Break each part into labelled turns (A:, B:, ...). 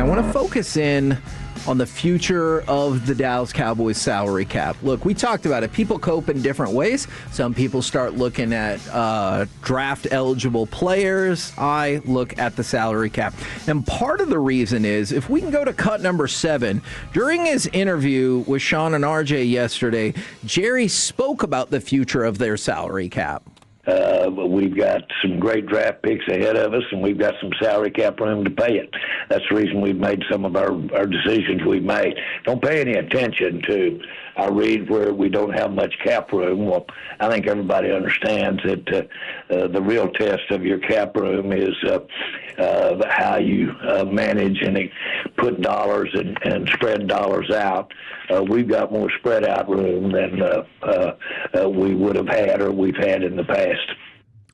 A: want to focus in on the future of the Dallas Cowboys salary cap. Look, we talked about it. People cope in different ways. Some people start looking at draft-eligible players. I look at the salary cap. And part of the reason is, if we can go to cut number 7, during his interview with Sean and RJ yesterday, Jerry spoke about the future of their salary cap.
B: We've got some great draft picks ahead of us, and we've got some salary cap room to pay it. That's the reason we've made some of our decisions we've made. Don't pay any attention to our read where we don't have much cap room. Well, I think everybody understands that the real test of your cap room is how you manage and put dollars and spread dollars out. We've got more spread out room than we would have had or we've had in the past.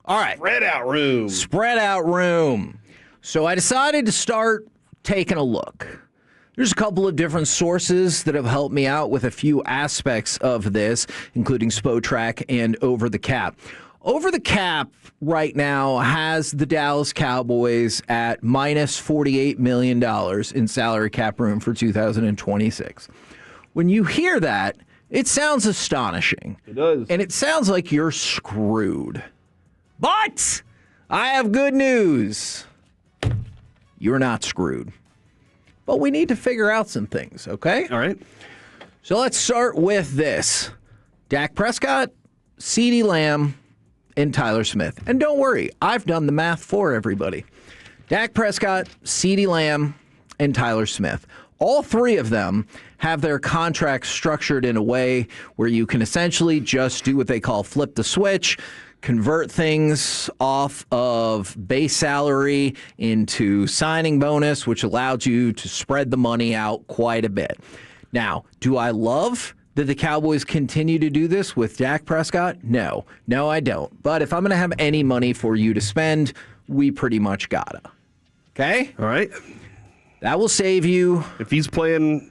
A: All right.
C: Spread out room.
A: Spread out room. So I decided to start taking a look. There's a couple of different sources that have helped me out with a few aspects of this, including Spotrac and Over the Cap. Over the Cap right now has the Dallas Cowboys at minus $48 million in salary cap room for 2026. When you hear that, it sounds astonishing.
C: It does.
A: And it sounds like you're screwed. But I have good news. You're not screwed. But we need to figure out some things, okay?
C: All right.
A: So let's start with this. Dak Prescott, CeeDee Lamb, and Tyler Smith. And don't worry, I've done the math for everybody. Dak Prescott, CeeDee Lamb, and Tyler Smith. All three of them have their contracts structured in a way where you can essentially just do what they call flip the switch, convert things off of base salary into signing bonus, which allows you to spread the money out quite a bit. Now, do I love that the Cowboys continue to do this with Dak Prescott? No. No, I don't. But if I'm going to have any money for you to spend, we pretty much gotta. Okay?
C: All right.
A: That will save you.
C: If he's playing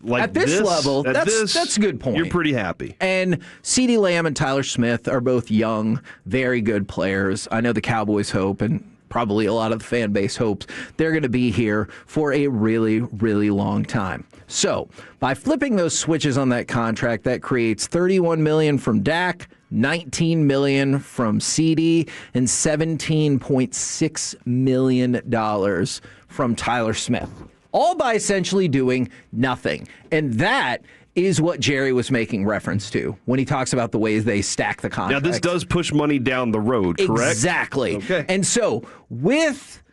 C: like
A: at this level, that's a good point.
C: You're pretty happy.
A: And CeeDee Lamb and Tyler Smith are both young, very good players. I know the Cowboys hope, and probably a lot of the fan base hopes, they're going to be here for a really, really long time. So by flipping those switches on that contract, that creates $31 million from Dak, $19 million from CeeDee, and $17.6 million from Tyler Smith. All by essentially doing nothing. And that is what Jerry was making reference to when he talks about the ways they stack the contract.
C: Now, this does push money down the road, correct?
A: Exactly.
C: Okay.
A: And so with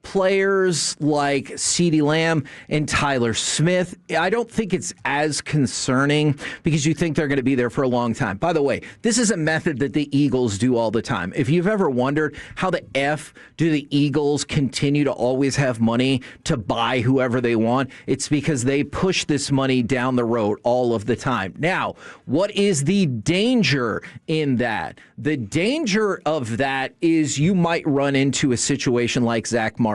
A: players like CeeDee Lamb and Tyler Smith, I don't think it's as concerning because you think they're going to be there for a long time. By the way, this is a method that the Eagles do all the time. If you've ever wondered how the F do the Eagles continue to always have money to buy whoever they want, it's because they push this money down the road all of the time. Now, what is the danger in that? The danger of that is you might run into a situation like Zach Martin.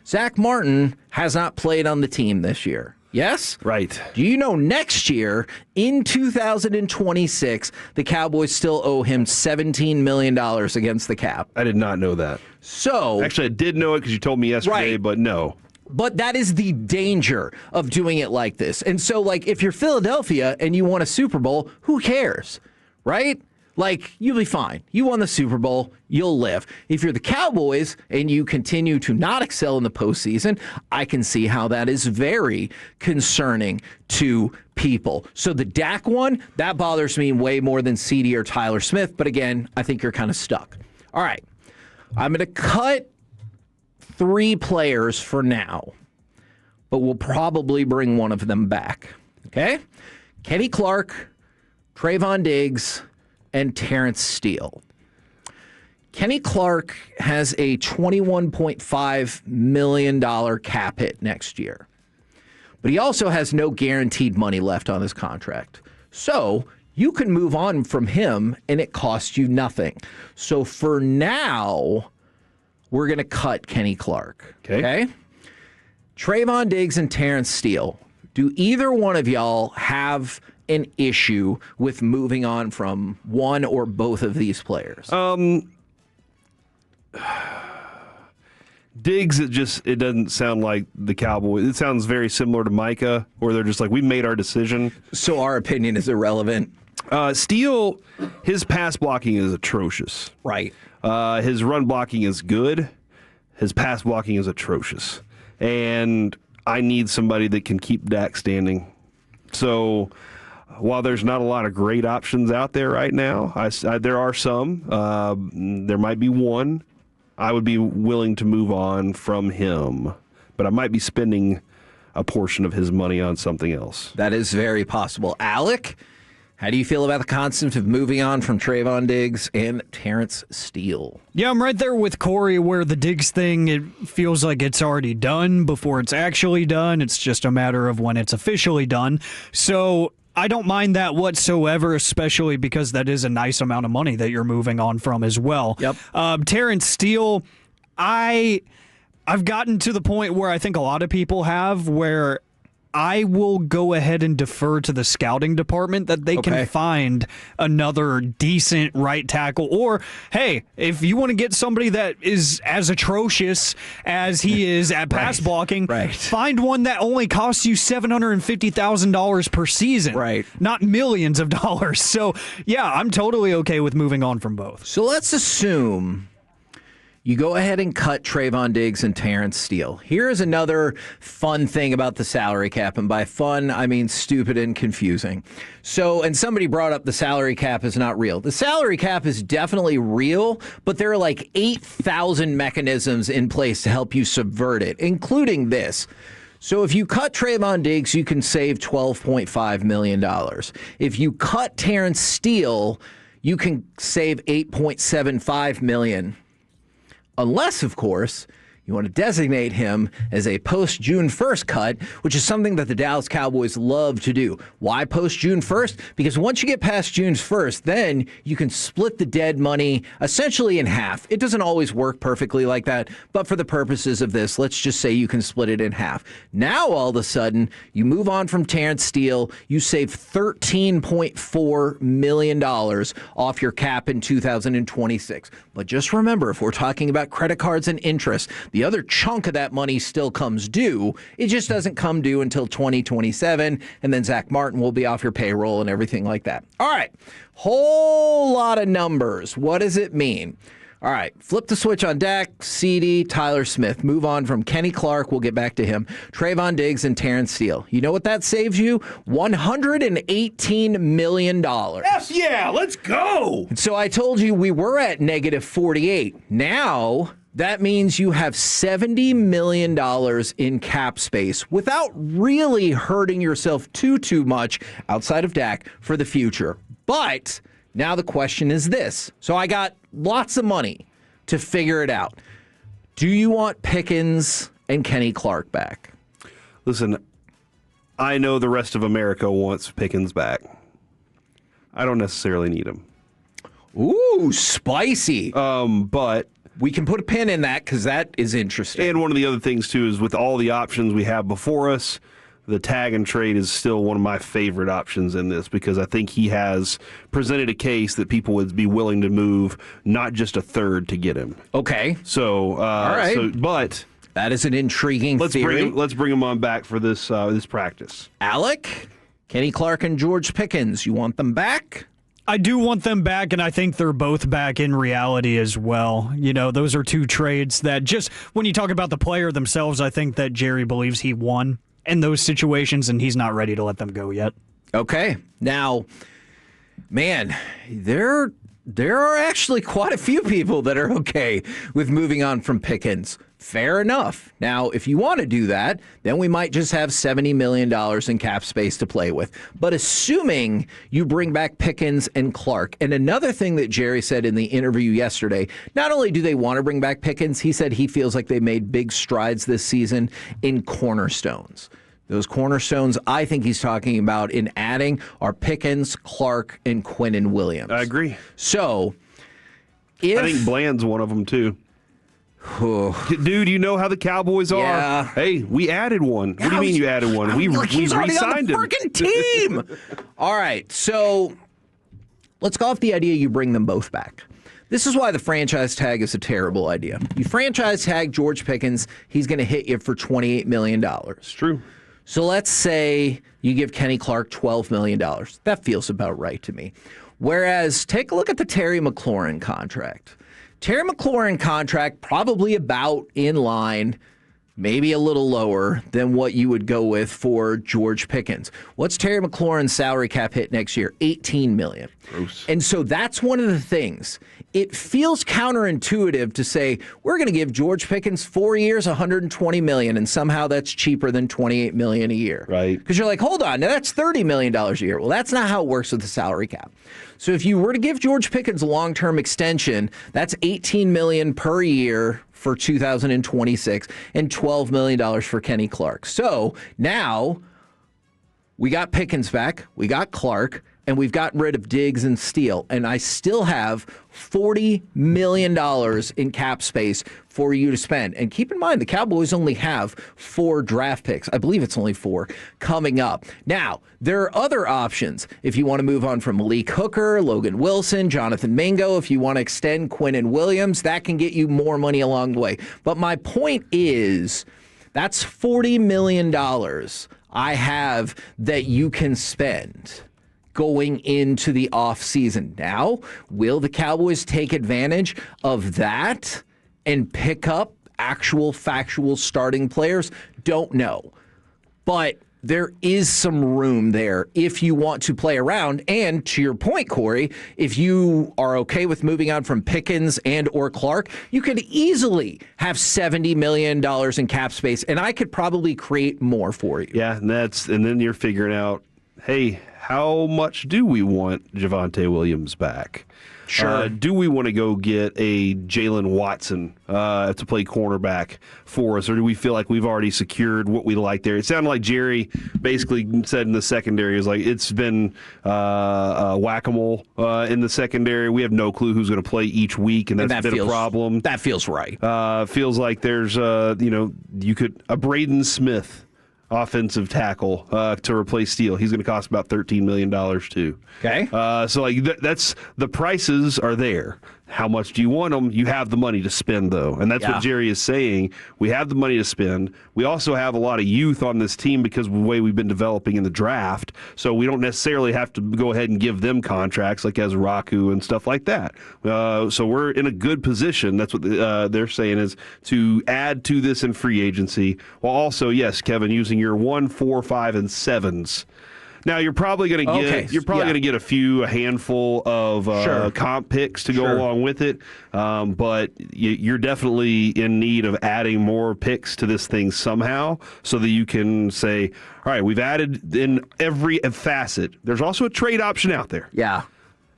A: Zach Martin has not played on the team this year. Yes?
C: Right.
A: Do you know next year, in 2026, the Cowboys still owe him $17 million against the cap?
C: I did not know that.
A: So,
C: actually, I did know it because you told me yesterday,
A: right.
C: But no.
A: But that is the danger of doing it like this. And so, like, if you're Philadelphia and you won a Super Bowl, who cares? Right? Like, you'll be fine. You won the Super Bowl, you'll live. If you're the Cowboys and you continue to not excel in the postseason, I can see how that is very concerning to people. So the Dak one, that bothers me way more than CeeDee or Tyler Smith. But again, I think you're kind of stuck. All right. I'm going to cut 3 players for now, but we'll probably bring one of them back. Okay? Kenny Clark, Trevon Diggs, and Terrence Steele. Kenny Clark has a $21.5 million cap hit next year. But he also has no guaranteed money left on his contract. So you can move on from him and it costs you nothing. So for now, we're going to cut Kenny Clark. Okay? Trevon Diggs and Terrence Steele. Do either one of y'all have an issue with moving on from one or both of these players?
C: Diggs, it doesn't sound like the Cowboys. It sounds very similar to Micah, where they're just like, we made our decision.
A: So our opinion is irrelevant.
C: Steele, his pass blocking is atrocious.
A: Right.
C: His run blocking is good. His pass blocking is atrocious. And I need somebody that can keep Dak standing. So while there's not a lot of great options out there right now, there are some. There might be one. I would be willing to move on from him, but I might be spending a portion of his money on something else.
A: That is very possible. Alec, how do you feel about the concept of moving on from Trevon Diggs and Terrence Steele?
D: Yeah, I'm right there with Cory where the Diggs thing, it feels like it's already done before it's actually done. It's just a matter of when it's officially done. So I don't mind that whatsoever, especially because that is a nice amount of money that you're moving on from as well.
A: Yep.
D: Terrence Steele, I've gotten to the point where I think a lot of people have, where I will go ahead and defer to the scouting department that they can find another decent right tackle. Or, hey, if you want to get somebody that is as atrocious as he is at pass blocking, find one that only costs you $750,000 per season, not millions of dollars. So, yeah, I'm totally okay with moving on from both.
A: So let's assume you go ahead and cut Trevon Diggs and Terrence Steele. Here is another fun thing about the salary cap, and by fun, I mean stupid and confusing. So, and somebody brought up the salary cap is not real. The salary cap is definitely real, but there are like 8,000 mechanisms in place to help you subvert it, including this. So if you cut Trevon Diggs, you can save $12.5 million. If you cut Terrence Steele, you can save $8.75 million. Unless, of course, you want to designate him as a post-June 1st cut, which is something that the Dallas Cowboys love to do. Why post-June 1st? Because once you get past June 1st, then you can split the dead money essentially in half. It doesn't always work perfectly like that, but for the purposes of this, let's just say you can split it in half. Now, all of a sudden, you move on from Terrence Steele, you save $13.4 million off your cap in 2026. But just remember, if we're talking about credit cards and interest, the other chunk of that money still comes due. It just doesn't come due until 2027, and then Zach Martin will be off your payroll and everything like that. All right, whole lot of numbers. What does it mean? All right, flip the switch on Dak, CD, Tyler Smith. Move on from Kenny Clark. We'll get back to him. Trevon Diggs and Terrence Steele. You know what that saves you? $118 million.
C: Yes, yeah, let's go.
A: So I told you we were at negative 48. Now that means you have $70 million in cap space without really hurting yourself too much outside of Dak for the future. But now the question is this. So I got lots of money to figure it out. Do you want Pickens and Kenny Clark back?
C: Listen, I know the rest of America wants Pickens back. I don't necessarily need him.
A: Ooh, spicy.
C: But
A: we can put a pin in that because that is interesting.
C: And one of the other things, too, is with all the options we have before us, the tag and trade is still one of my favorite options in this because I think he has presented a case that people would be willing to move not just a third to get him.
A: Okay.
C: So,
A: all right.
C: But
A: that is an intriguing theory.
C: Let's bring him on back for this this practice.
A: Alec, Kenny Clark and George Pickens, you want them back?
D: I do want them back, and I think they're both back in reality as well. You know, those are two trades that just when you talk about the player themselves, I think that Jerry believes he won in those situations, and he's not ready to let them go yet.
A: Okay. Now, man, there are actually quite a few people that are okay with moving on from Pickens. Fair enough. Now, if you want to do that, then we might just have $70 million in cap space to play with. But assuming you bring back Pickens and Clark, and another thing that Jerry said in the interview yesterday, not only do they want to bring back Pickens, he said he feels like they made big strides this season in cornerstones. Those cornerstones I think he's talking about in adding are Pickens, Clark, and Quinnen Williams.
C: I agree.
A: So,
C: I think Bland's one of them, too. Dude, you know how the Cowboys are. Hey, we added one. What do you mean you added one? We re-signed him.
A: Freaking team. All right, so let's go off the idea you bring them both back. This is why the franchise tag is a terrible idea. You franchise tag George Pickens, he's going to hit you for $28 million.
C: It's true.
A: So let's say you give Kenny Clark $12 million. That feels about right to me. Whereas, take a look at the Terry McLaurin contract. Terry McLaurin contract probably about in line, maybe a little lower than what you would go with for George Pickens. What's Terry McLaurin's salary cap hit next year? $18 million.
C: Gross.
A: And so that's one of the things. It feels counterintuitive to say we're going to give George Pickens 4 years, $120 million, and somehow that's cheaper than $28 million a year.
C: Right.
A: Because you're like, hold on, now that's $30 million a year. Well, that's not how it works with the salary cap. So if you were to give George Pickens a long-term extension, that's $18 million per year for 2026 and $12 million for Kenny Clark. So now we got Pickens back, we got Clark, and we've gotten rid of Diggs and Steele. And I still have $40 million in cap space for you to spend. And keep in mind, the Cowboys only have 4 draft picks. I believe it's only 4 coming up. Now, there are other options. If you want to move on from Malik Hooker, Logan Wilson, Jonathan Mingo, if you want to extend Quinnen Williams, that can get you more money along the way. But my point is, that's $40 million I have that you can spend going into the offseason. Now, will the Cowboys take advantage of that and pick up actual factual starting players? Don't know. But there is some room there if you want to play around. And to your point, Corey, if you are okay with moving on from Pickens and or Clark, you could easily have $70 million in cap space, and I could probably create more for you.
C: Yeah, and then you're figuring out, hey, how much do we want Javonte Williams back?
A: Sure.
C: Do we want to go get a Jalen Watson to play cornerback for us, or do we feel like we've already secured what we like there? It sounded like Jerry basically said in the secondary is like it's been whack-a-mole in the secondary. We have no clue who's going to play each week, and that's been a problem.
A: That feels right.
C: Feels like there's you could a Braden Smith offensive tackle to replace Steele. He's going to cost about $13 million too.
A: Okay.
C: So like that's the prices are there. How much do you want them? You have the money to spend, though. And that's what Jerry is saying. We have the money to spend. We also have a lot of youth on this team because of the way we've been developing in the draft. So we don't necessarily have to go ahead and give them contracts like Ezraku and stuff like that. So we're in a good position. That's what they're saying is to add to this in free agency. While also, yes, Kevin, using your 1, 4, 5, and 7s. Now you're probably going to get a handful of comp picks to go along with it, but you're definitely in need of adding more picks to this thing somehow, so that you can say, all right, we've added in every facet. There's also a trade option out there.
A: Yeah.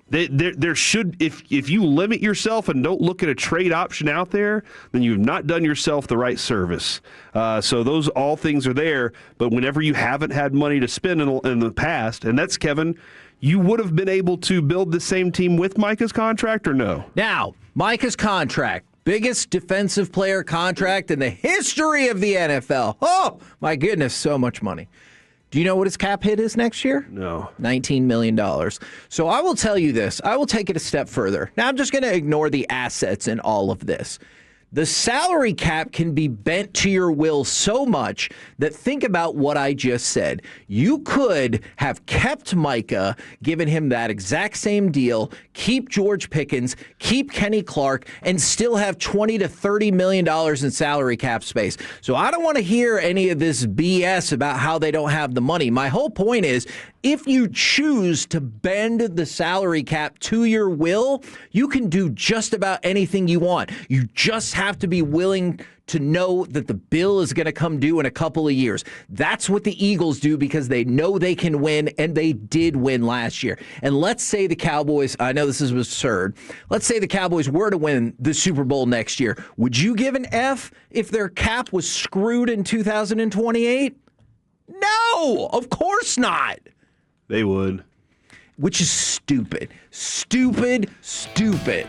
C: There should, if you limit yourself and don't look at a trade option out there, then you've not done yourself the right service. So those all things are there, but whenever you haven't had money to spend in the past, and that's Kevin, you would have been able to build the same team with Micah's contract or no?
A: Now, Micah's contract. Biggest defensive player contract in the history of the NFL. Oh, my goodness, so much money. Do you know what his cap hit is next year?
C: No.
A: $19 million. So I will tell you this. I will take it a step further. Now, I'm just going to ignore the assets in all of this. The salary cap can be bent to your will so much that think about what I just said. You could have kept Micah, given him that exact same deal, keep George Pickens, keep Kenny Clark, and still have $20 to $30 million in salary cap space. So I don't want to hear any of this BS about how they don't have the money. My whole point is, if you choose to bend the salary cap to your will, you can do just about anything you want. You just have to be willing to know that the bill is going to come due in a couple of years. That's what the Eagles do because they know they can win, and they did win last year. And let's say the Cowboys, I know this is absurd, let's say the Cowboys were to win the Super Bowl next year. Would you give an F if their cap was screwed in 2028? No, of course not.
C: They would.
A: Which is stupid. Stupid, stupid.